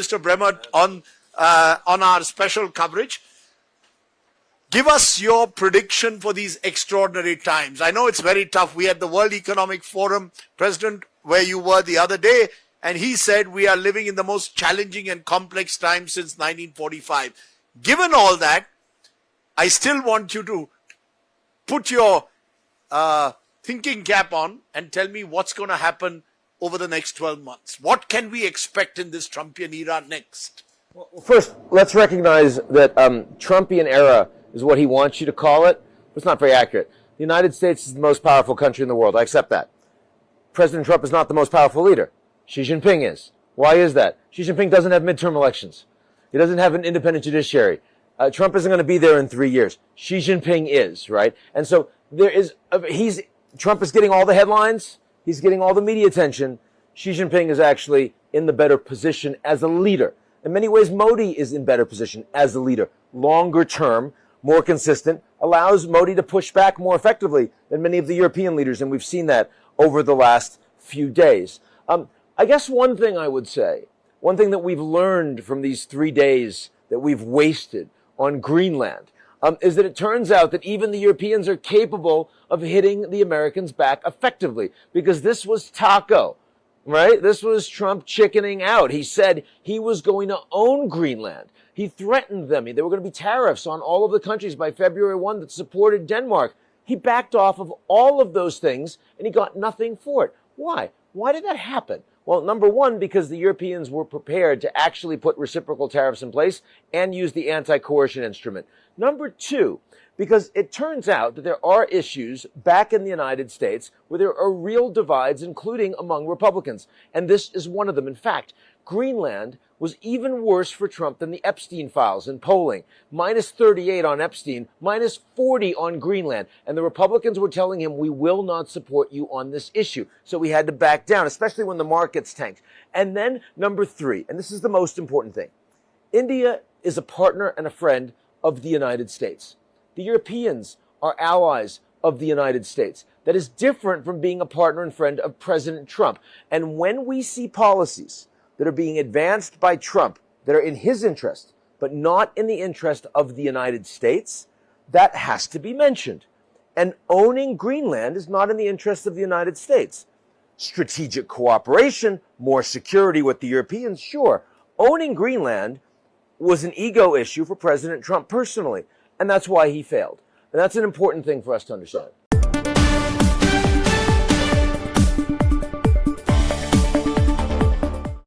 Mr. Bremmer, on our special coverage. Give us your prediction for these extraordinary times. I know it's very tough. We had the World Economic Forum, President, where you were the other day, and he said we are living in the most challenging and complex time since 1945. Given all that, I still want you to put your thinking cap on and tell me what's going to happen over the next 12 months. What can we expect in this Trumpian era next? Well, first, let's recognize that Trumpian era is what he wants you to call it, but it's not very accurate. The United States is the most powerful country in the world. I accept that. President Trump is not the most powerful leader. Xi Jinping is. Why is that? Xi Jinping doesn't have midterm elections. He doesn't have an independent judiciary. Trump isn't going to be there in 3 years. Xi Jinping is, right? And so Trump is getting all the headlines. He's getting all the media attention. Xi Jinping is actually in the better position as a leader. In many ways, Modi is in better position as a leader. Longer term, more consistent, allows Modi to push back more effectively than many of the European leaders, and we've seen that over the last few days. I guess one thing I would say, one thing that we've learned from these 3 days that we've wasted on Greenland, is that it turns out that even the Europeans are capable of hitting the Americans back effectively, because this was Taco, right? This was Trump chickening out. He said he was going to own Greenland. He threatened them. There were going to be tariffs on all of the countries by February 1 that supported Denmark. He backed off of all of those things, and he got nothing for it. Why? Why did that happen? Well, number one, because the Europeans were prepared to actually put reciprocal tariffs in place and use the anti-coercion instrument. Number two, because it turns out that there are issues back in the United States where there are real divides, including among Republicans. And this is one of them. In fact, Greenland was even worse for Trump than the Epstein files in polling. Minus 38 on Epstein, minus 40 on Greenland. And the Republicans were telling him, we will not support you on this issue. So we had to back down, especially when the markets tanked. And then number three, and this is the most important thing. India is a partner and a friend of the United States. The Europeans are allies of the United States. That is different from being a partner and friend of President Trump. And when we see policies that are being advanced by Trump that are in his interest, but not in the interest of the United States, that has to be mentioned. And owning Greenland is not in the interest of the United States. Strategic cooperation, more security with the Europeans, sure. Owning Greenland was an ego issue for President Trump personally, and that's why he failed. And that's an important thing for us to understand.